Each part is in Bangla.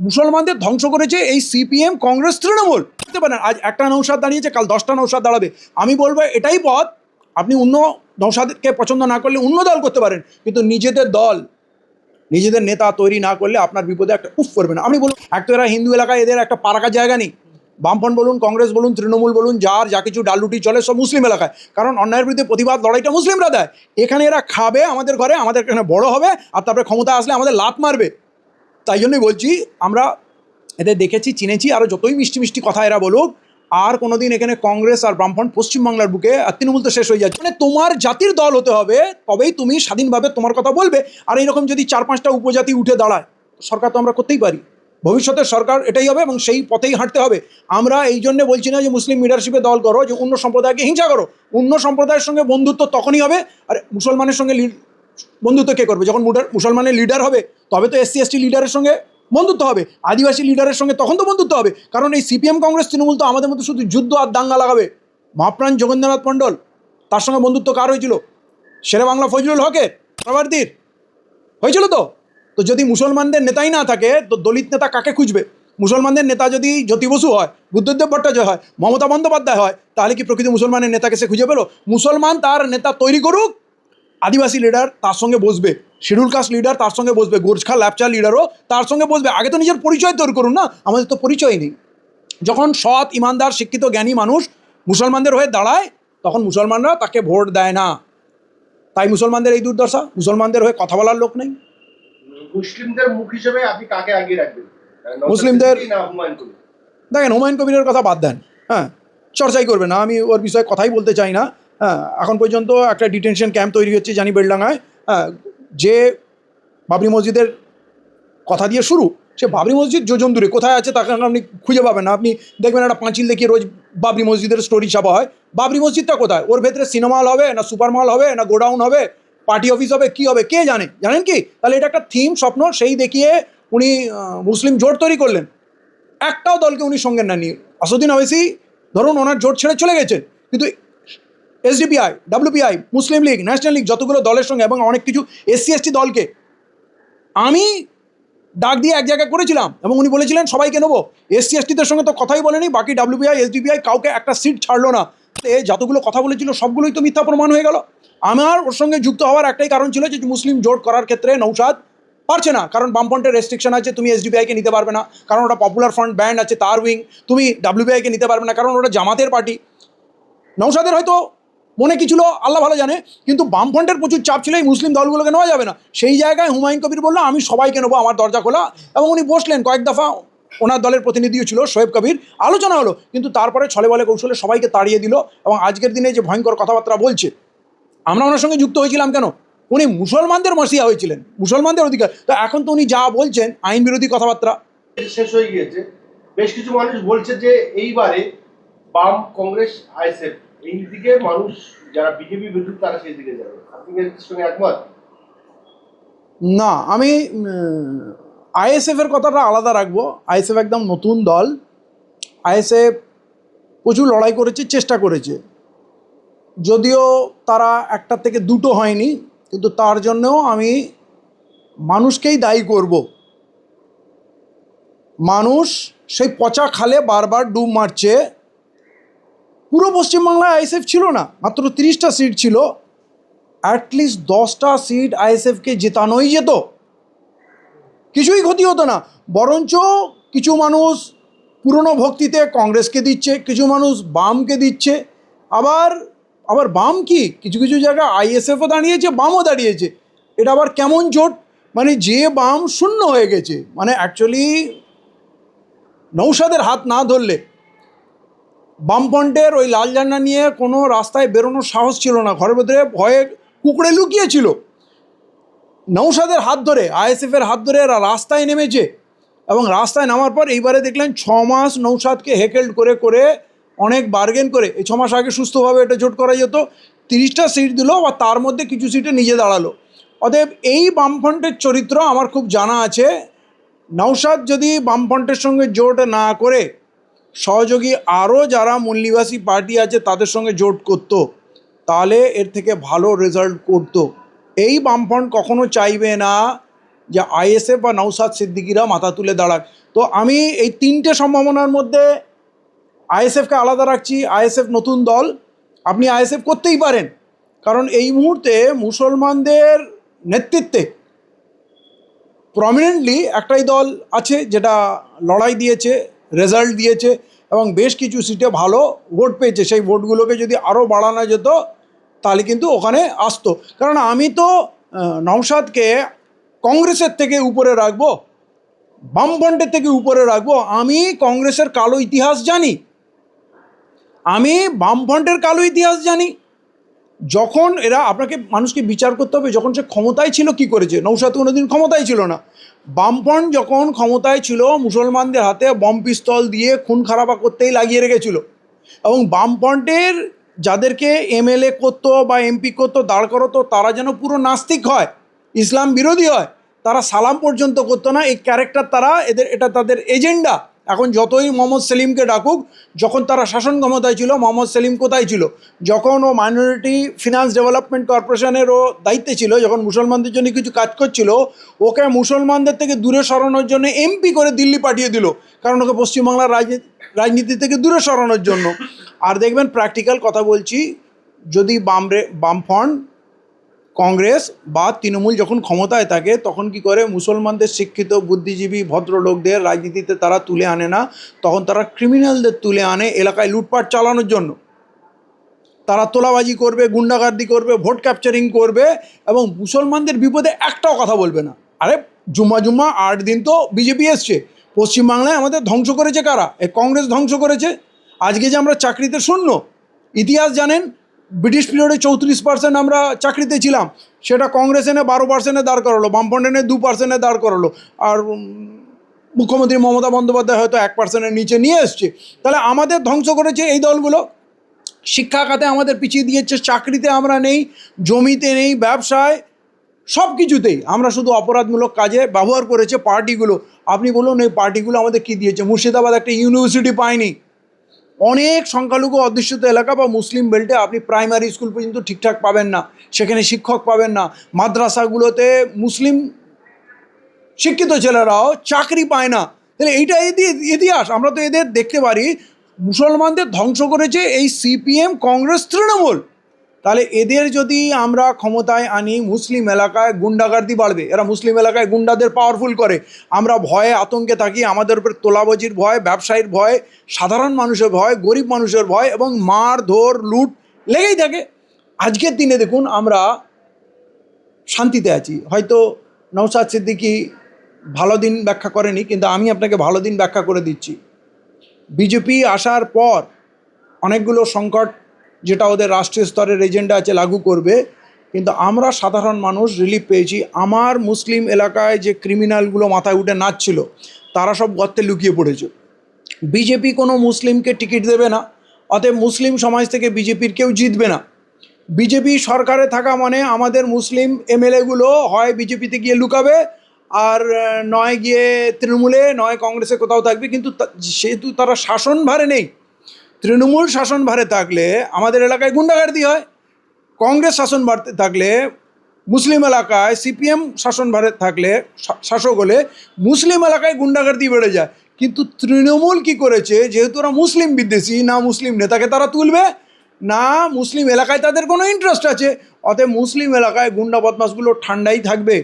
মুসলমানদের ধ্বংস করেছে এই সিপিএম, কংগ্রেস, তৃণমূল। বুঝতে পারেন, আজ একটা নৌসাদ দাঁড়িয়েছে, কাল 10টা নৌসাদ দাঁড়াবে। আমি বলবো এটাই পথ। আপনি অন্য নৌসাদকে পছন্দ না করলে অন্য দল করতে পারেন, কিন্তু নিজেদের দল, নিজেদের নেতা তৈরি না করলে আপনার বিপদে একটা উফ করবে না। আপনি বলুন, এক তো এরা হিন্দু এলাকায়, এদের একটা পারাকার জায়গা নেই। বামফ্রন্ট বলুন, কংগ্রেস বলুন, তৃণমূল বলুন, যা কিছু ডালরুটি চলে সব মুসলিম এলাকায়, কারণ অন্যায়ের বিরুদ্ধে প্রতিবাদ লড়াইটা মুসলিমরা দেয়। এখানে এরা খাবে আমাদের ঘরে, আমাদের এখানে বড় হবে, আর তারপরে ক্ষমতা আসলে আমাদের লাত মারবে। তাই জন্যই বলছি, আমরা এদের দেখেছি, চিনেছি, আরও যতই মিষ্টি মিষ্টি কথা এরা বলুক, আর কোনোদিন এখানে কংগ্রেস আর বামফ্রন্ট পশ্চিমবাংলার বুকে, আর তৃণমূল তো শেষ হয়ে যাচ্ছে। মানে তোমার জাতির দল হতে হবে, তবেই তুমি স্বাধীনভাবে তোমার কথা বলবে। আর এইরকম যদি 4-5টা উপজাতি উঠে দাঁড়ায়, সরকার তো আমরা করতেই পারি। ভবিষ্যতের সরকার এটাই হবে এবং সেই পথেই হাঁটতে হবে। আমরা এই জন্যে বলছি না যে মুসলিম লিডারশিপে দল করো, যে অন্য সম্প্রদায়কে হিংসা করো। অন্য সম্প্রদায়ের সঙ্গে বন্ধুত্ব তখনই হবে। আর মুসলমানের সঙ্গে বন্ধুত্ব কে করবে? যখন মুসলমানের লিডার হবে, তবে তো SC ST লিডারের সঙ্গে বন্ধুত্ব হবে, আদিবাসী লিডারের সঙ্গে তখন তো বন্ধুত্ব হবে। কারণ এই সিপিএম, কংগ্রেস, তৃণমূল তো আমাদের মতো শুধু যুদ্ধ আর দাঙ্গা লাগাবে। মহাপ্রাণ যোগেন্দ্রনাথ মণ্ডল, তার সঙ্গে বন্ধুত্ব কার হয়েছিল? শেরে বাংলা ফজলুল হকের, প্রভারতীর হয়েছিল তো। তো যদি মুসলমানদের নেতাই না থাকে, তো দলিত নেতা কাকে খুঁজবে? মুসলমানদের নেতা যদি জ্যোতি বসু হয়, বুদ্ধদেব ভট্টাচার্য হয়, মমতা বন্দ্যোপাধ্যায় হয়, তাহলে কি প্রকৃত মুসলমানের নেতাকে সে খুঁজে পেল? মুসলমান তার নেতা তৈরি করুক, আদিবাসী লিডার তার সঙ্গে বসবে, শিডিউল কাস্ট লিডার তার সঙ্গে বসবে, গোর্খা ল্যাপচা লিডারও তার সঙ্গে বসবে। আগে তো নিজের পরিচয় তৈরি করুন না। আমাদের তো পরিচয় নেই। যখন সৎ, ইমানদার, শিক্ষিত, জ্ঞানী মানুষ মুসলমানদের হয়ে দাঁড়ায়, তখন মুসলমানরা তাকে ভোট দেয় না। তাই মুসলমানদের এই দুর্দশা, মুসলমানদের হয়ে কথা বলার লোক নেই। মুসলিমদের মুখ হিসেবে আপনি কাকে আগিয়ে রাখবেন? মুসলিমদের দেখেন, হুমায়ুন কবিরের কথা বাদ দেন, হ্যাঁ, চর্চাই করবে না, আমি ওর বিষয়ে কথাই বলতে চাই না। হ্যাঁ, এখন পর্যন্ত একটা ডিটেনশন ক্যাম্প তৈরি হচ্ছে জানি বেলডাঙ্গায়। হ্যাঁ, যে বাবরি মসজিদের কথা দিয়ে শুরু, সে বাবরি মসজিদ যোজন দূরে কোথায় আছে তাকে আপনি খুঁজে পাবেন না। আপনি দেখবেন একটা পাঁচিল দেখিয়ে রোজ বাবরি মসজিদের স্টোরি ছাপা হয়। বাবরি মসজিদটা কোথায়? ওর ভেতরে সিনেমা হল হবে, না সুপার মল হবে, না গোডাউন হবে, পার্টি অফিস হবে, কি হবে কে জানে? জানেন কি? তাহলে এটা একটা থিম, স্বপ্ন, সেই দেখিয়ে উনি মুসলিম জোট তৈরি করলেন। একটাও দলকে উনি সঙ্গে নেননি। আসাদুদ্দিন ওয়াইসি ধরুন ওনার জোট ছেড়ে চলে গেছেন, কিন্তু SDPI, WPI, মুসলিম লীগ, ন্যাশনাল লীগ, যতগুলো দলের সঙ্গে এবং অনেক কিছু SC ST দলকে আমি ডাক দিয়ে এক জায়গায় করেছিলাম, এবং উনি বলেছিলেন সবাইকে নেবো। SC STদের সঙ্গে তো কথাই বলেনি, বাকি WPI, SDPI কাউকে একটা সিট ছাড়লো না। যতগুলো কথা বলেছিল সবগুলোই তো মিথ্যা প্রমাণ হয়ে গেল। আমার ওর সঙ্গে যুক্ত হওয়ার একটাই কারণ ছিল, যে মুসলিম জোট করার ক্ষেত্রে নৌসাদ পারছে না, কারণ বামফ্রন্টের রেস্ট্রিকশন আছে, তুমি SDPIকে নিতে পারবে না, কারণ ওটা পপুলার ফ্রন্ট ব্যান্ড আছে তার উইং। তুমি WPIকে নিতে পারবে না, কারণ ওটা জামাতের পার্টি। নৌসাদের হয়তো মনে কি ছিল আল্লাহ ভালো জানে, কিন্তু বামফ্রন্টের প্রচুর চাপ ছিল এই মুসলিম দলগুলোকে নেওয়া যাবে না। সেই জায়গায় হুমায়ুন কবির বললো আমি সবাইকে নেবো, আমার দরজা খোলা। এবং উনি বসলেন, কয়েক দফা ওনার দলের প্রতিনিধিও ছিল, শোয়েব কবির, আলোচনা হলো, কিন্তু তারপরে ছলে বলে কৌশলে সবাইকে তাড়িয়ে দিল। এবং আজকের দিনে যে ভয়ঙ্কর কথাবার্তা বলছে, আমরা ওনার সঙ্গে যুক্ত হয়েছিলাম কেন? উনি মুসলমানদের মসিয়া হয়েছিলেন, মুসলমানদের অধিকার। তো এখন তো উনি যা বলছেন আইন বিরোধী কথাবার্তা। শেষ হয়ে গিয়েছে। বেশ কিছু মানুষ বলছে যে এইবারে বাম, কংগ্রেস, ISF এই দিকে মানুষ যারা বিজেপি বিরোধী তারা সেই দিকে যাবে। আপনি এর সঙ্গে একমত? না, আমি ISF এর কথাটা আলাদা রাখবো। ISF একদম নতুন দল। ISF প্রচুর লড়াই করেছে, চেষ্টা করেছে, যদিও তারা একটা থেকে দুটো হয়নি, কিন্তু তার জন্যও আমি মানুষকেই দায়ী করব। মানুষ সেই পচা খালে বারবার ডুব মারছে। পুরো পশ্চিমবাংলায় ISF ছিল না, মাত্র 30টা সিট ছিল। অ্যাটলিস্ট 10টা সিট ISFকে জেতানোই যেত, কিছুই ক্ষতি হতো না। বরঞ্চ কিছু মানুষ পুরনো ভক্তিতে কংগ্রেসকে দিচ্ছে, কিছু মানুষ বামকে দিচ্ছে। আবার বাম কি কিছু কিছু জায়গায় ISFও দাঁড়িয়েছে, বামও দাঁড়িয়েছে। এটা আবার কেমন জোট? মানে যে বাম শূন্য হয়ে গেছে। মানে অ্যাকচুয়ালি নৌসাদের হাত না ধরলে বামফ্রন্টের ওই লাল ঝান্ডা নিয়ে কোনো রাস্তায় বেরোনোর সাহস ছিল না, ঘরের ভেতরে ভয়ে কুকুরে লুকিয়েছিল। নৌসাদের হাত ধরে, ISFের হাত ধরে এরা রাস্তায় নেমেছে, এবং রাস্তায় নামার পর এইবারে দেখলেন 6 মাস নৌসাদকে হেকেল্ড করে করে অনেক বার্গেন করে, এই 6 মাস আগে সুস্থভাবে এটা জোট করা যেত। 30টা সিট দিল, বা তার মধ্যে কিছু সিটে নিজে দাঁড়ালো। অতএব এই বামফ্রন্টের চরিত্র আমার খুব জানা আছে। নৌসাদ যদি বামফ্রন্টের সঙ্গে জোট না করে সহযোগী আরও যারা মূলনিবাসী পার্টি আছে তাদের সঙ্গে জোট করত, তাহলে এর থেকে ভালো রেজাল্ট করত। এই বামফ্রন্ট কখনো চাইবে না যে আইএসএফ বা নওশাদ সিদ্দিকিরা মাথা তুলে দাঁড়াক। তো আমি এই তিনটে সম্ভাবনার মধ্যে আইএসএফকে আলাদা রাখছি। আইএসএফ নতুন দল, আপনি আইএসএফ করতেই পারেন, কারণ এই মুহূর্তে মুসলমানদের নেতৃত্বে প্রমিনেন্টলি একটাই দল আছে যেটা লড়াই দিয়েছে, রেজাল্ট দিয়েছে এবং বেশ কিছু সিটে ভালো ভোট পেয়েছে। সেই ভোটগুলোকে যদি আরও বাড়ানো যেত তাহলে কিন্তু ওখানে আসতো। কারণ আমি তো নওশাদকে কংগ্রেসের থেকে উপরে রাখবো, বামফ্রন্টের থেকে উপরে রাখবো। আমি কংগ্রেসের কালো ইতিহাস জানি, আমি বামফ্রন্টের কালো ইতিহাস জানি। যখন এরা, আপনাকে মানুষকে বিচার করতে হবে, যখন সে ক্ষমতায় ছিল কি করেছে। নওশাদ কোনোদিন ক্ষমতায় ছিল না। বামফ্রন্ট যখন ক্ষমতায় ছিল মুসলমানদের হাতে বম পিস্তল দিয়ে খুন খারাপা করতেই লাগিয়ে রেখেছিল, এবং বামফ্রন্টের যাদেরকে এমএলএ করতো বা এমপি করতো দাঁড় করাতো তারা যেন পুরো নাস্তিক হয়, ইসলাম বিরোধী হয়, তারা সালাম পর্যন্ত করতো না। এই ক্যারেক্টার তারা, এটা তাদের এজেন্ডা। এখন যতই মোহাম্মদ সেলিমকে ডাকুক, যখন তারা শাসন ক্ষমতায় ছিল মোহাম্মদ সেলিম কোথায় ছিল? যখন ও মাইনরিটি ফিনান্স ডেভেলপমেন্ট কর্পোরেশনের ও দায়িত্বে ছিল, যখন মুসলমানদের জন্য কিছু কাজ করছিল, ওকে মুসলমানদের থেকে দূরে সরানোর জন্য এমপি করে দিল্লি পাঠিয়ে দিল, কারণ ওকে পশ্চিমবাংলার রাজনীতি থেকে দূরে সরানোর জন্য। আর দেখবেন, প্র্যাকটিক্যাল কথা বলছি, যদি বামফ্রন্ট, কংগ্রেস বা তৃণমূল যখন ক্ষমতায় থাকে তখন কি করে, মুসলমানদের শিক্ষিত বুদ্ধিজীবী ভদ্রলোকদের রাজনীতিতে তারা তুলে আনে না, তখন তারা ক্রিমিনালদের তুলে আনে এলাকায় লুটপাট চালানোর জন্য। তারা তোলাবাজি করবে, গুন্ডাগার্দি করবে, ভোট ক্যাপচারিং করবে এবং মুসলমানদের বিপদে একটাও কথা বলবে না। আরে জুম্মা 8 দিন তো বিজেপি এসছে, পশ্চিমবাংলায় আমাদের ধ্বংস করেছে কারা? কংগ্রেস ধ্বংস করেছে। আজকে যে আমরা চাকরিতে শূন্য, ইতিহাস জানেন, ব্রিটিশ পিরিয়ডে 34% আমরা চাকরিতে ছিলাম, সেটা কংগ্রেস এনে 12% দাঁড় করালো, বামফ্রন্ট এনে 2% দাঁড় করালো, আর মুখ্যমন্ত্রী মমতা বন্দ্যোপাধ্যায় হয়তো 1%-এর নিচে নিয়ে এসছে। তাহলে আমাদের ধ্বংস করেছে এই দলগুলো। শিক্ষা খাতে আমাদের পিছিয়ে দিয়েছে, চাকরিতে আমরা নেই, জমিতে নেই, ব্যবসায়, সব কিছুতেই আমরা শুধু অপরাধমূলক কাজে ব্যবহার করেছে পার্টিগুলো। আপনি বলুন এই পার্টিগুলো আমাদের কী দিয়েছে? মুর্শিদাবাদ একটা ইউনিভার্সিটি পায়নি, অনেক সংখ্যালঘু অধ্যুষিত এলাকা বা মুসলিম বেল্টে আপনি প্রাইমারি স্কুল পর্যন্ত ঠিকঠাক পাবেন না, সেখানে শিক্ষক পাবেন না। মাদ্রাসাগুলোতে মুসলিম শিক্ষিত ছেলেরাও চাকরি পায় না। তাহলে এইটা ইতিহাস, আমরা তো এদের দেখতে পারি। মুসলমানদের ধ্বংস করেছে এই সিপিএম, কংগ্রেস, তৃণমূল। তাহলে এদের যদি আমরা ক্ষমতায় আনি, মুসলিম এলাকায় গুন্ডাগার্দি বাড়বে, এরা মুসলিম এলাকায় গুন্ডাদের পাওয়ারফুল করে, আমরা ভয়ে আতঙ্কে থাকি, আমাদের উপরে তোলাবাজির ভয়, ব্যবসায়ীর ভয়, সাধারণ মানুষের ভয়, গরিব মানুষের ভয় এবং মার ধর লুট লেগেই থাকে। আজকের দিনে দেখুন আমরা শান্তিতে আছি। হয়তো নওশাদ সিদ্দিকী ভালো দিন ব্যাখ্যা করেনি, কিন্তু আমি আপনাকে ভালো দিন ব্যাখ্যা করে দিচ্ছি। বিজেপি আসার পর অনেকগুলো সংকট যেটা ওদের রাষ্ট্রীয় স্তরের এজেন্ডা আছে লাগু করবে, কিন্তু আমরা সাধারণ মানুষ রিলিফ পেয়েছি। আমার মুসলিম এলাকায় যে ক্রিমিনালগুলো মাথায় উঠে নাচছিল তারা সব গর্তে লুকিয়ে পড়েছে। বিজেপি কোনো মুসলিমকে টিকিট দেবে না, অতএব মুসলিম সমাজ থেকে বিজেপির কেউ জিতবে না। বিজেপি সরকারে থাকা মানে আমাদের মুসলিম এমএলএগুলো হয় বিজেপিতে গিয়ে লুকাবে, আর নয় গিয়ে তৃণমূলে, নয় কংগ্রেসে কোথাও থাকবে। কিন্তু সেহেতু তারা শাসন ভারে নেই, তৃণমূল শাসন ভারে থাকলে আমাদের এলাকায় গুন্ডাগার্দি হয়, কংগ্রেস শাসন ভারে থাকলে, মুসলিম এলাকায় সিপিএম শাসন ভারে থাকলে, শাসক হলে মুসলিম এলাকায় গুন্ডাগার্দি বেড়ে যায়। কিন্তু তৃণমূল কি করেছে, যেহেতু ওরা মুসলিম বিদ্বেষী, না মুসলিম নেতাকে তারা তুলবে, না মুসলিম এলাকায় তাদের কোনো ইন্টারেস্ট আছে, অতএব মুসলিম এলাকায় গুন্ডা বদমাশগুলো ঠান্ডাই থাকবে।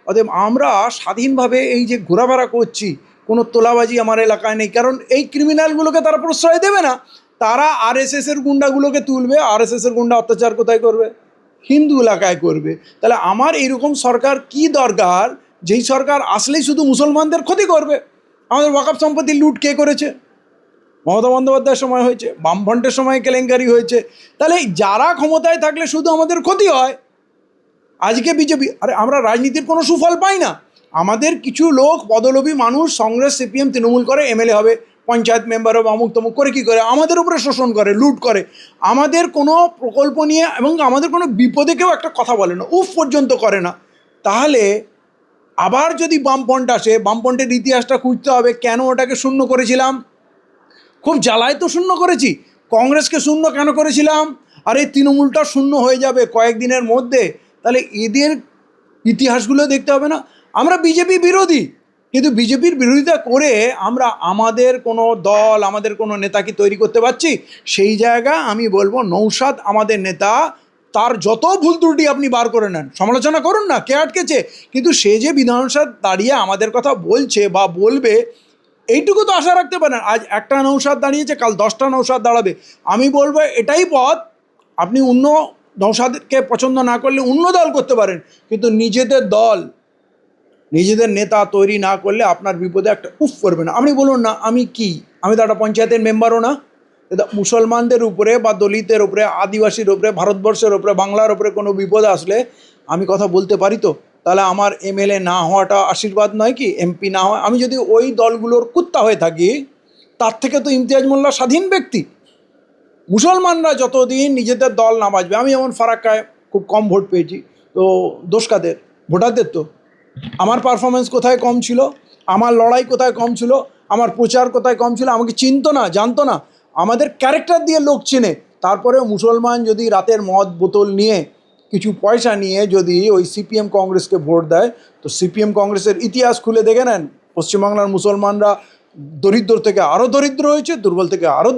অতএব আমরা স্বাধীনভাবে এই যে ঘোরাফেরা করছি, কোনো তোলাবাজি আমার এলাকায় নেই, কারণ এই ক্রিমিনালগুলোকে তারা প্রশ্রয় দেবে না। তারা আরএসএসের গুন্ডাগুলোকে তুলবে, আরএসএসের গুন্ডা অত্যাচার কোথায় করবে? হিন্দু এলাকায় করবে। তাহলে আমার এইরকম সরকার কি দরকার, যেই সরকার আসলেই শুধু মুসলমানদের ক্ষতি করবে? আমাদের ওয়াকফ সম্পত্তি লুট কে করেছে? মমতা বন্দ্যোপাধ্যায়ের সময় হয়েছে, বামফ্রন্টের সময় কেলেঙ্কারি হয়েছে। তাহলে যারা ক্ষমতায় থাকলে শুধু আমাদের ক্ষতি হয়। আজকে বিজেপি, আরে আমরা রাজনীতির কোনো সুফল পাই না। আমাদের কিছু লোক পদলোভী মানুষ কংগ্রেস, সিপিএম, তৃণমূল করে এমএলএ হবে, পঞ্চায়েত মেম্বার হবে, অমুক তমুক করে কী করে আমাদের উপরে শোষণ করে, লুট করে, আমাদের কোনো প্রকল্প নিয়ে এবং আমাদের কোনো বিপদে কেউ একটা কথা বলে না, উফ পর্যন্ত করে না। তাহলে আবার যদি বামফ্রন্ট আসে, বামফ্রন্টের ইতিহাসটা খুঁজতে হবে, কেন ওটাকে শূন্য করেছিলাম? খুব জ্বালায় তো শূন্য করেছি। কংগ্রেসকে শূন্য কেন করেছিলাম? আর এই তৃণমূলটা শূন্য হয়ে যাবে কয়েকদিনের মধ্যে। তাহলে এদের ইতিহাসগুলো দেখতে হবে না? আমরা বিজেপি বিরোধী, কিন্তু বিজেপির বিরোধিতা করে আমরা আমাদের কোনো দল, আমাদের কোনো নেতা কি তৈরি করতে পারছি? সেই জায়গা আমি বলবো নৌশাদ আমাদের নেতা, তার যত ভুল ত্রুটি আপনি বার করে নেন, সমালোচনা করুন না, কে আটকেছে, কিন্তু সে যে বিধানসভা দাঁড়িয়ে আমাদের কথা বলছে বা বলবে, এইটুকু তো আশা রাখতে পারেন। আজ একটা নৌশাদ দাঁড়িয়েছে, কাল 10টা নৌশাদ দাঁড়াবে। আমি বলবো এটাই পথ। আপনি অন্য নৌশাদকে পছন্দ না করলে অন্য দল করতে পারেন, কিন্তু নিজেদের দল, নিজেদের নেতা তৈরি না করলে আপনার বিপদে একটা উফ করবে না। আপনি বলুন না, আমি কি, আমি তো একটা পঞ্চায়েতের মেম্বারও না। মুসলমানদের উপরে বা দলিতের উপরে, আদিবাসীর উপরে, ভারতবর্ষের উপরে, বাংলার উপরে কোনো বিপদ আসলে আমি কথা বলতে পারি তো? তাহলে আমার এমএলএ না হওয়াটা আশীর্বাদ নয় কি? এমপি না হয়, আমি যদি ওই দলগুলোর কুত্তা হয়ে থাকি, তার থেকে তো ইমতিয়াজ মোল্লা স্বাধীন ব্যক্তি। মুসলমানরা যতদিন নিজেদের দল না বাঁচবে, আমি যেমন ফারাক্কায় খুব কম ভোট পেয়েছি, তো দোষ কাদের? ভোটারদের তো। আমার পারফরমেন্স কোথায় কম ছিল, আমার লড়াই কোথায় কম ছিল, আমার প্রচার কোথায় কম ছিল, আমাকে চিনতো না, জানতো না। আমাদের ক্যারেক্টার দিয়ে লোক চেনে। তারপরেও মুসলমান যদি রাতের মদ বোতল নিয়ে, কিছু পয়সা নিয়ে যদি ওই সিপিএম কংগ্রেসকে ভোট দেয়, তো সিপিএম কংগ্রেসের ইতিহাস খুলে দেখে নেন, পশ্চিমবাংলার মুসলমানরা দরিদ্র থেকে আরও দরিদ্র হয়েছে, দুর্বল থেকে আরও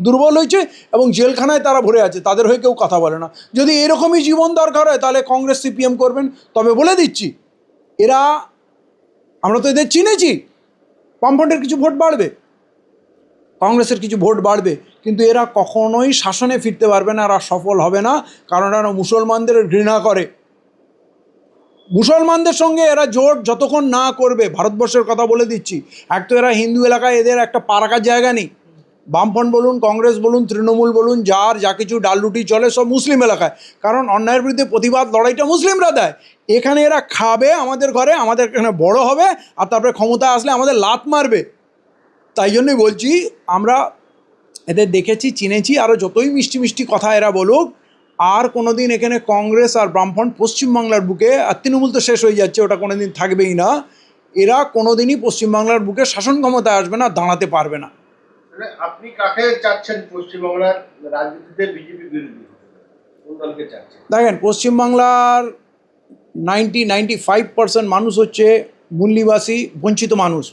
দুর্বল হয়েছে, এবং জেলখানায় তারা ভরে আছে, তাদের হয়ে কেউ কথা বলে না। যদি এরকমই জীবন দরকার হয়, তাহলে কংগ্রেস সিপিএম করবেন। তবে বলে দিচ্ছি, এরা, আমরা তো এদের চিনেছি, বামফ্রন্টের কিছু ভোট বাড়বে, কংগ্রেসের কিছু ভোট বাড়বে, কিন্তু এরা কখনোই শাসনে ফিরতে পারবে না, এরা সফল হবে না, কারণ এরা মুসলমানদের ঘৃণা করে। মুসলমানদের সঙ্গে এরা জোট যতক্ষণ না করবে, ভারতবর্ষের কথা বলে দিচ্ছি, এক তো এরা হিন্দু এলাকায়, এদের একটা পা রাখার জায়গা নেই। বামফ্রন্ট বলুন, কংগ্রেস বলুন, তৃণমূল বলুন, যার যা কিছু ডাল রুটি চলে সব মুসলিম এলাকায়, কারণ অন্যায়ের বিরুদ্ধে প্রতিবাদ লড়াইটা মুসলিমরা দেয়। এখানে এরা খাবে আমাদের ঘরে, আমাদের এখানে বড় হবে, আর তারপরে ক্ষমতা আসলে আমাদের লাত মারবে। তাই জন্যই বলছি, আমরা এদের দেখেছি, চিনেছি, আরও যতই মিষ্টি মিষ্টি কথা এরা বলুক, আর কোনো দিন এখানে কংগ্রেস আর বামফ্রন্ট পশ্চিমবাংলার বুকে, আর তৃণমূল তো শেষ হয়ে যাচ্ছে, ওটা কোনো দিন থাকবেই না, এরা কোনো দিনই পশ্চিমবাংলার বুকে শাসন ক্ষমতায় আসবে না, দাঁড়াতে পারবে না। আপনি কাকে চাচ্ছেন পশ্চিমবাংলার রাজনীতিতে বিজেপি বিরোধী? কোন দলকে চাচ্ছেন? দেখেন, পশ্চিমবাংলার 95% মানুষ হচ্ছে মূল-নিবাসী বঞ্চিত মানুষ।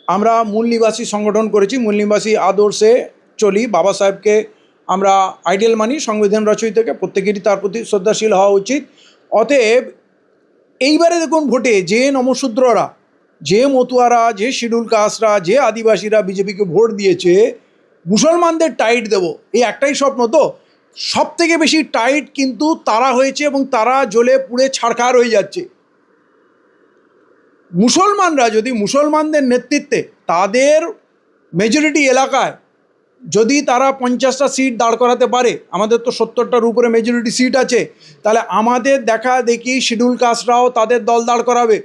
আমরা মূল-নিবাসী সংগঠন করেছি, মূল-নিবাসী আদর্শে চলি, বাবা সাহেবকে আমরা আইডিয়াল মানি, সংবিধান রচয়িতাকে, প্রত্যেকেরই তার প্রতি শ্রদ্ধাশীল হওয়া উচিত। অতএব এইবারে দেখুন ভোটে যে নমশূদ্ররা, যে মতুয়ারা, যে শিডিউল কাস্টরা, যে আদিবাসীরা বিজেপিকে ভোট দিয়েছে, মুসলমানদের টাইট দেব, এই একটাই স্বপ্ন। তো সব থেকে বেশি টাইট কিন্তু তারা হয়েছে, এবং তারা জ্বলে পুড়ে ছারখার হয়ে যাচ্ছে। মুসলমানরা যদি মুসলমানদের নেতৃত্বে, তাদের মেজরিটি এলাকায় যদি তারা 50টা সিট দাঁড় করাতে পারে, আমাদের তো 70টার উপরে মেজরিটি সিট আছে, তাহলে আমাদের দেখা দেখি শিডিউল কাস্টরাও তাদের দল দাঁড় করাবে,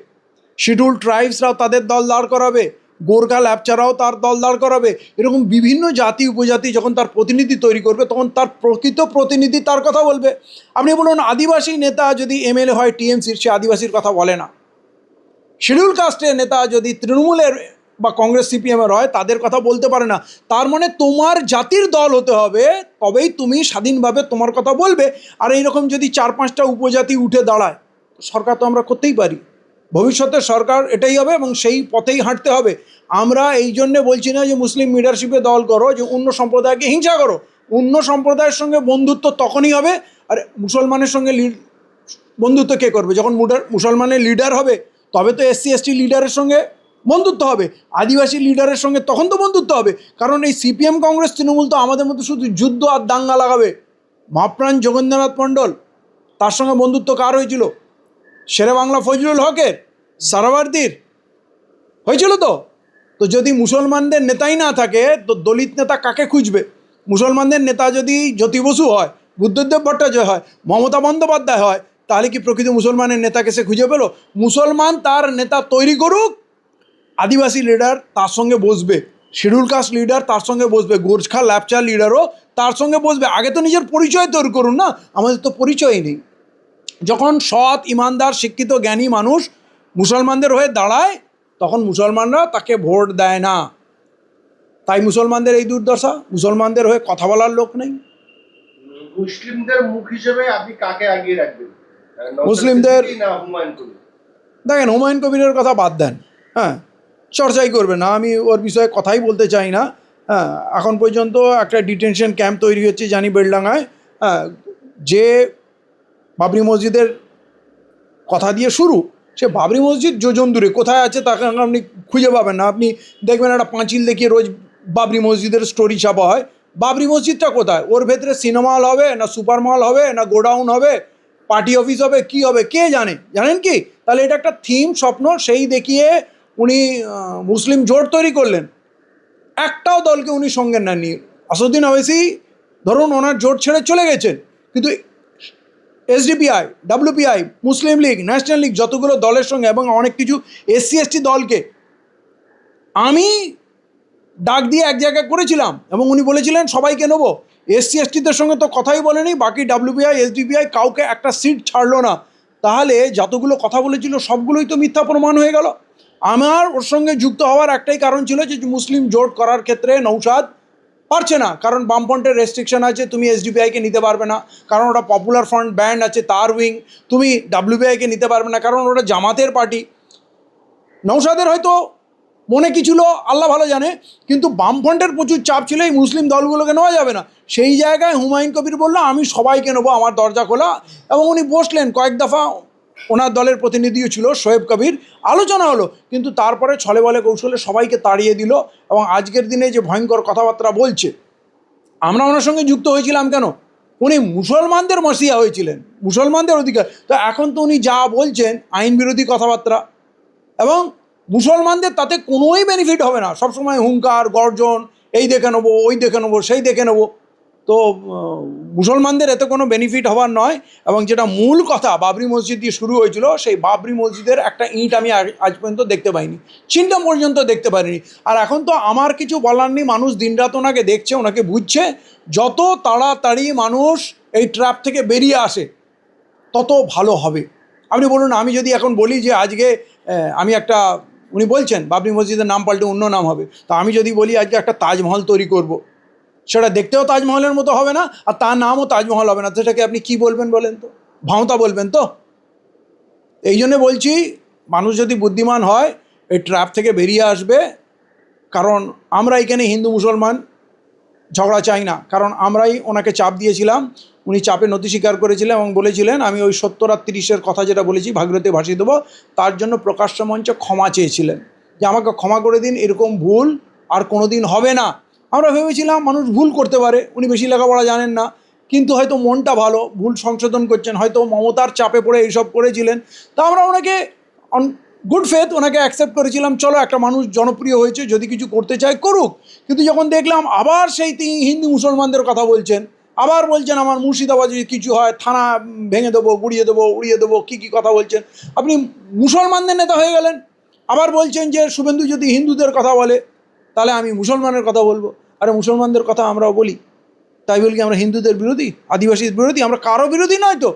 শিডিউল ট্রাইবসরাও তাদের দল দাঁড় করাবে, গোর্খা ল্যাপচারাও তার দল দাঁড় করাবে। এরকম বিভিন্ন জাতি উপজাতি যখন তার প্রতিনিধি তৈরি করবে, তখন তার প্রকৃত প্রতিনিধি তার কথা বলবে। আপনি বলুন, আদিবাসী নেতা যদি এমএলএ হয় টিএমসির, সে আদিবাসীর কথা বলে না। শিডিউল কাস্টের নেতা যদি তৃণমূলের বা কংগ্রেস সিপিএমের হয়, তাদের কথা বলতে পারে না। তার মানে তোমার জাতির দল হতে হবে, তবেই তুমি স্বাধীনভাবে তোমার কথা বলবে। আর এইরকম যদি 4-5টা উপজাতি উঠে দাঁড়ায়, সরকার তো আমরা করতেই পারি। ভবিষ্যতে সরকার এটাই হবে, এবং সেই পথেই হাঁটতে হবে। আমরা এই জন্যে বলছি না যে মুসলিম লিডারশিপে দল করো, যে অন্য সম্প্রদায়কে হিংসা করো। অন্য সম্প্রদায়ের সঙ্গে বন্ধুত্ব তখনই হবে, আর মুসলমানের সঙ্গে বন্ধুত্ব কে করবে? যখন মুসলমানের লিডার হবে, তবে তো SC/ST লিডারের সঙ্গে বন্ধুত্ব হবে, আদিবাসী লিডারের সঙ্গে তখন তো বন্ধুত্ব হবে। কারণ এই সিপিএম কংগ্রেস তৃণমূল তো আমাদের মতো শুধু যুদ্ধ আর দাঙ্গা লাগাবে। মহাপ্রাণ যোগেন্দ্রনাথ মণ্ডল, তার সঙ্গে বন্ধুত্ব কার হয়েছিল? শেরে বাংলা ফজলুল হকের, সারাওয়ার্দির হয়েছিল তো। তো যদি মুসলমানদের নেতাই না থাকে, তো দলিত নেতা কাকে খুঁজবে? মুসলমানদের নেতা যদি জ্যোতি বসু হয়, বুদ্ধদেব ভট্টাচার্য হয়, মমতা বন্দ্যোপাধ্যায় হয়, তাহলে কি প্রকৃত মুসলমানের নেতাকে সে খুঁজে পেল? মুসলমান তার নেতা তৈরি করুক, আদিবাসী লিডার তার সঙ্গে বসবে, শিডিউল কাস্ট লিডার তার সঙ্গে বসবে, গোর্খা ল্যাপচা লিডারও তার সঙ্গে বসবে। আগে তো নিজের পরিচয় তৈরি করুন না, আমাদের তো পরিচয়ই নেই। যখন সৎ, ইমানদার, শিক্ষিত, জ্ঞানী মানুষ মুসলমানদের হয়ে দাঁড়ায়, তখন মুসলমানরা তাকে ভোট দেয় না। তাই মুসলমানদের এই দুর্দশা, মুসলমানদের হয়ে কথা বলার লোক নেই। মুসলিমদের মুখ হিসেবে আপনি কাকে আগিয়ে রাখবেন? মুসলিমদের না হুমায়ুন কবির? দেখেন, হুমায়ুন কবিরের কথা বাদ দেন, হ্যাঁ, চর্চাই করবে না, আমি ওর বিষয়ে কথাই বলতে চাই না। হ্যাঁ, এখন পর্যন্ত একটা ডিটেনশন ক্যাম্প তৈরি হচ্ছে জানি বেলডাঙ্গায়। হ্যাঁ, যে বাবরি মসজিদের কথা দিয়ে শুরু, সে বাবরি মসজিদ যোজন দূরে কোথায় আছে তাকে আপনি খুঁজে পাবেন না। আপনি দেখবেন একটা পাঁচিল দেখিয়ে রোজ বাবরি মসজিদের স্টোরি ছাপা হয়। বাবরি মসজিদটা কোথায়? ওর ভেতরে সিনেমা হল হবে, না সুপার মল হবে, না গোডাউন হবে, পার্টি অফিস হবে, কি হবে কে জানে? জানেন কি? তাহলে এটা একটা থিম স্বপ্ন, সেই দেখিয়ে উনি মুসলিম জোট তৈরি করলেন। একটাও দলকে উনি সঙ্গে নেননি। আসাদুদ্দিন ওয়াইসি ধরুন ওনার জোট ছেড়ে চলে গেছেন, কিন্তু এসডিপিআই, ডাব্লিউপিআই, মুসলিম লীগ, ন্যাশনাল লীগ, যতগুলো দলের সঙ্গে এবং অনেক কিছু এসসি এসটি দলকে আমি ডাক দিয়ে এক জায়গায় করেছিলাম এবং উনি বলেছিলেন সবাইকে নেবো। এসসি এসটিদের সঙ্গে তো কথাই বলেনি, বাকি ডাব্লিউপিআই, এসডিপিআই কাউকে একটা সিট ছাড়লো না। তাহলে যতগুলো কথা বলেছিল সবগুলোই তো মিথ্যা প্রমাণ হয়ে গেল। আমার ওর সঙ্গে যুক্ত হওয়ার একটাই কারণ ছিল যে মুসলিম জোট করার ক্ষেত্রে নৌসাদ পারছে না, কারণ বামফ্রন্টের রেস্ট্রিকশন আছে, তুমি এসডিপিআইকে নিতে পারবে না, কারণ ওটা পপুলার ফ্রন্ট ব্যান্ড আছে তার উইং। তুমি ডাব্লিউপিআইকে নিতে পারবে না, কারণ ওটা জামাতের পার্টি। নৌসাদের হয়তো মনে কি ছিল আল্লাহ ভালো জানে, কিন্তু বামফ্রন্টের প্রচুর চাপ ছিল এই মুসলিম দলগুলোকে নেওয়া যাবে না। সেই জায়গায় হুমায়ুন কবির বললো আমি সবাইকে নেবো, আমার দরজা খোলা। এবং উনি বসলেন, কয়েক দফা ওনার দলের প্রতিনিধিও ছিল শোয়েব কবির, আলোচনা হলো, কিন্তু তারপরে ছলে বলে কৌশলে সবাইকে তাড়িয়ে দিল। এবং আজকের দিনে যে ভয়ঙ্কর কথাবার্তা বলছে, আমরা ওনার সঙ্গে যুক্ত হয়েছিলাম কেন? উনি মুসলমানদের মসিয়া হয়েছিলেন, মুসলমানদের অধিকার। তো এখন তো উনি যা বলছেন আইন বিরোধী কথাবার্তা, এবং মুসলমানদের তাতে কোনোই বেনিফিট হবে না। সবসময় হুঙ্কার গর্জন, এই দেখে নেবো, ওই দেখে নেবো, সেই দেখে নেবো। তো মুসলমানদের এতে কোনো বেনিফিট হওয়ার নয়। এবং যেটা মূল কথা, বাবরি মসজিদ দিয়ে শুরু হয়েছিল, সেই বাবরি মসজিদের একটা ইঁট আমি আজ পর্যন্ত দেখতে পাইনি, চিন্তা পর্যন্ত দেখতে পারিনি। আর এখন তো আমার কিছু বলার নেই, মানুষ দিনরাত ওনাকে দেখছে, ওনাকে বুঝছে। যত তাড়াতাড়ি মানুষ এই ট্র্যাপ থেকে বেরিয়ে আসে তত ভালো হবে। আপনি বলুন, আমি যদি এখন বলি যে আজকে আমি একটা, উনি বলছেন বাবরি মসজিদের নাম পাল্টে অন্য নাম হবে, তো আমি যদি বলি আজকে একটা তাজমহল তৈরি করব, সেটা দেখতেও তাজমহলের মতো হবে না, আর তার নামও তাজমহল হবে না। তো সেটাকে আপনি কী বলবেন বলেন তো? ভাঁওতা বলবেন তো? এই জন্যে বলছি, মানুষ যদি বুদ্ধিমান হয় এই ট্র্যাপ থেকে বেরিয়ে আসবে। কারণ আমরা এখানে হিন্দু মুসলমান ঝগড়া চাই না, কারণ আমরাই ওনাকে চাপ দিয়েছিলাম, উনি চাপে নথি স্বীকার করেছিলেন এবং বলেছিলেন আমি ওই 70 আর 30-এর কথা যেটা বলেছি ভাগীরথী ভাসিয়ে দেবো, তার জন্য প্রকাশ্য মঞ্চে ক্ষমা চেয়েছিলেন যে আমাকে ক্ষমা করে দিন, এরকম ভুল আর কোনো দিন হবে না। আমরা ভেবেছিলাম মানুষ ভুল করতে পারে, উনি বেশি লেখাপড়া জানেন না, কিন্তু হয়তো মনটা ভালো, ভুল সংশোধন করছেন, হয়তো মমতার চাপে পড়ে এইসব করেছিলেন। তা আমরা ওনাকে গুড ফেথ ওনাকে অ্যাকসেপ্ট করেছিলাম, চলো একটা মানুষ জনপ্রিয় হয়েছে, যদি কিছু করতে চায় করুক। কিন্তু যখন দেখলাম আবার সেই তিনি হিন্দু মুসলমানদের কথা বলছেন, আবার বলছেন আমার মুর্শিদাবাদ যদি কিছু হয় থানা ভেঙে দেবো, গুড়িয়ে দেবো, উড়িয়ে দেবো, কী কী কথা বলছেন। আপনি মুসলমানদের নেতা হয়ে গেলেন। আবার বলছেন যে শুভেন্দু যদি হিন্দুদের কথা বলে তাহলে আমি মুসলমানের কথা বলবো। আরে মুসলমানদের কথা আমরাও বলি, তাই বলি কি আমরা হিন্দুদের বিরোধী, আদিবাসীর বিরোধী? আমরা কারো বিরোধী নয় তো।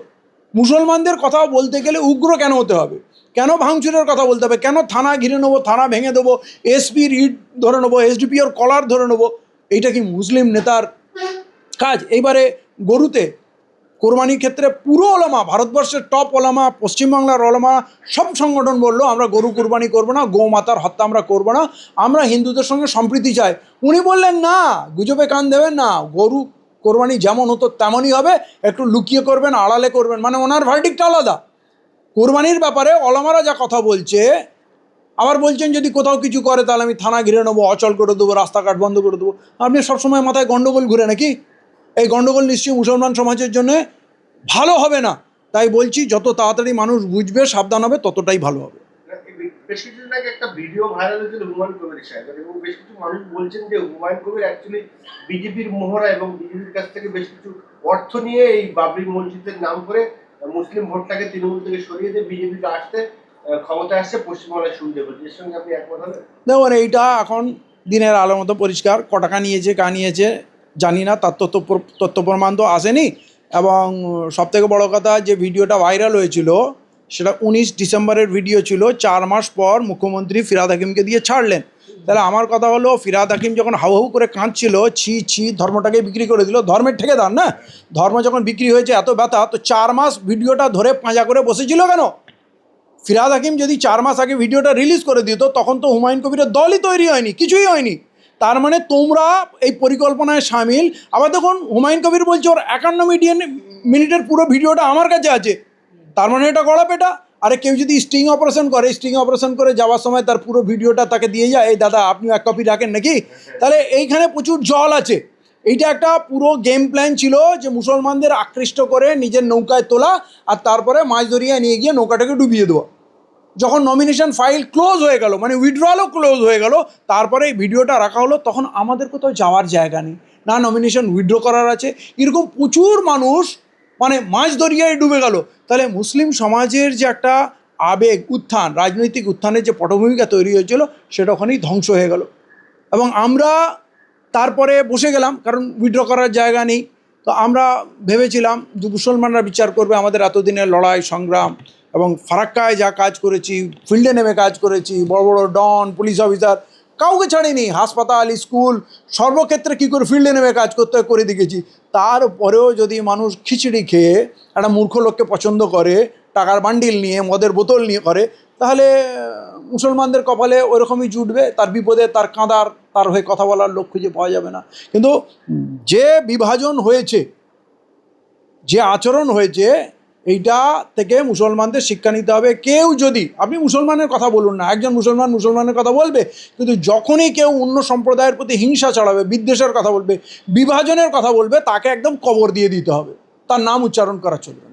মুসলমানদের কথা বলতে গেলে উগ্র কেন হতে হবে? কেন ভাঙচুরের কথা বলতে হবে? কেন থানা ঘিরে নেবো, থানা ভেঙে দেবো, এসপির ইট ধরে নেবো, এসডিপিওর কলার ধরে নেবো? এইটা কি মুসলিম নেতার কাজ? এইবারে গরুতে কোরবানির ক্ষেত্রে পুরো ওলামা, ভারতবর্ষের টপ ওলামা, পশ্চিমবাংলার ওলামা, সব সংগঠন বললো আমরা গরু কোরবানি করবো না, গোমাতার হত্যা আমরা করবো না, আমরা হিন্দুদের সঙ্গে সম্প্রীতি চাই। উনি বললেন না, গুজবে কান দেবেন না, গরু কোরবানি যেমন হতো তেমনই হবে, একটু লুকিয়ে করবেন, আড়ালে করবেন। মানে ওনার ভার্ডিক্টটা আলাদা। কোরবানির ব্যাপারে ওলামারা যা কথা বলছে, আবার বলছেন যদি কোথাও কিছু করে তাহলে আমি থানা ঘিরে নেবো, অচল করে দেবো, রাস্তাঘাট বন্ধ করে দেবো। আপনি সবসময় মাথায় গণ্ডগোল ঘুরে নাকি? এই গণ্ডগোল নিশ্চয়ই মুসলমান সমাজের জন্য ভালো হবে না। তাই বলছি যত তাড়াতাড়ি মানুষ বুঝবে, সাবধান হবে, ততটাই ভালো হবে। বেশ কিছুদিন আগে একটা ভিডিও ভাইরাল হয়েছিল হুমায়ুন কবির সাহেবের, এবং বেশ কিছু মানুষ বলছেন যে হুমায়ুন কবির অ্যাকচুয়ালি বিজেপির মোহরা এবং বিজেপির কাছ থেকে বেশ কিছু অর্থ নিয়ে এই বাবরি মসজিদের নাম করে মুসলিম ভোটটাকে তৃণমূল থেকে সরিয়ে দিয়ে বিজেপিকে আসতে ক্ষমতায় আসছে পশ্চিমবাংলায় সুবিধা করছে। এর সঙ্গে আপনি একমত হবেন? দেখুন, এইটা এখন দিনের আলোর মতো পরিষ্কার। ক টাকা নিয়েছে, কা নিয়েছে জানি না, তার তথ্য প্রমাণ তো আসেনি। এবং সবথেকে বড় কথা, যে ভিডিওটা ভাইরাল হয়েছিল সেটা 19 ডিসেম্বরের ভিডিও ছিল। 4 মাস পর মুখ্যমন্ত্রী ফিরহাদ হাকিমকে দিয়ে ছাড়লেন। তাহলে আমার কথা হলো, ফিরহাদ হাকিম যখন হাউ হাউ করে কাঁদছিল, ছি ছি ধর্মটাকে বিক্রি করে দিল, ধর্মের ঠেকেদার না, ধর্ম যখন বিক্রি হয়েছে এত ব্যথা, তো 4 মাস ভিডিওটা ধরে পাঁজা করে বসেছিল কেন? ফিরহাদ হাকিম যদি 4 মাস আগে ভিডিওটা রিলিজ করে দিত, তখন তো হুমায়ুন কবিরের দলই তৈরি হয়নি, কিছুই হয়নি। তার মানে তোমরা এই পরিকল্পনায় সামিল। আবার দেখুন, হুমায়ুন কবির বলছে ওর 51 মিনিটের পুরো ভিডিওটা আমার কাছে আছে, তার মানে এটা গড়াপেটা। আরে কেউ যদি স্টিং অপারেশন করে, স্টিং অপারেশন করে যাওয়ার সময় তার পুরো ভিডিওটা তাকে দিয়ে যায়, এই দাদা আপনি 1 কপি রাখেন নাকি? তাহলে এইখানে প্রচুর জল আছে। এইটা একটা পুরো গেম প্ল্যান ছিল যে মুসলমানদের আকৃষ্ট করে নিজের নৌকায় তোলা, আর তারপরে মাছ ধরিয়ে নিয়ে গিয়ে নৌকাটাকে ডুবিয়ে দেওয়া। যখন নমিনেশন ফাইল ক্লোজ হয়ে গেল, মানে উইথড্রয়ালও ক্লোজ হয়ে গেল, তারপরে এই ভিডিওটা রাখা হলো, তখন আমাদের কোথাও যাওয়ার জায়গা নেই, না নমিনেশন উইথড্র করার আছে। এরকম প্রচুর মানুষ মানে মাছ দরিয়ায় ডুবে গেল। তাহলে মুসলিম সমাজের যে একটা আবেগ উত্থান, রাজনৈতিক উত্থানের যে পটভূমিকা তৈরি হয়েছিল, সেটা ওখানেই ধ্বংস হয়ে গেল। এবং আমরা তারপরে বসে গেলাম, কারণ উইথড্র করার জায়গা নেই। তো আমরা ভেবেছিলাম যে মুসলমানরা বিচার করবে আমাদের এতদিনের লড়াই সংগ্রাম, এবং ফারাক্কায় যা কাজ করেছি, ফিল্ডে নেমে কাজ করেছি, বড় বড় ডন পুলিশ অফিসার কাউকে ছাড়িনি, হাসপাতাল স্কুল সর্বক্ষেত্রে কী করে ফিল্ডে নেমে কাজ করতে হয় করে দেখেছি। তারপরেও যদি মানুষ খিচড়ি খেয়ে একটা মূর্খ লোককে পছন্দ করে, টাকার বান্ডিল নিয়ে মদের বোতল নিয়ে করে, তাহলে মুসলমানদের কপালে ওইরকমই জুটবে। তার বিপদে তার কাঁদার, তার হয়ে কথা বলার লোক খুঁজে পাওয়া যাবে না। কিন্তু যে বিভাজন হয়েছে, যে আচরণ হয়েছে, এইটা থেকে মুসলমানদের শিক্ষা নিতে হবে। কেউ যদি, আপনি মুসলমানের কথা বলুন না, একজন মুসলমানের কথা বলবে, কিন্তু যখনই কেউ অন্য সম্প্রদায়ের প্রতি হিংসা ছড়াবে, বিদ্বেষের কথা বলবে, বিভাজনের কথা বলবে, তাকে একদম কবর দিয়ে দিতে হবে, তার নাম উচ্চারণ করা চলবে না।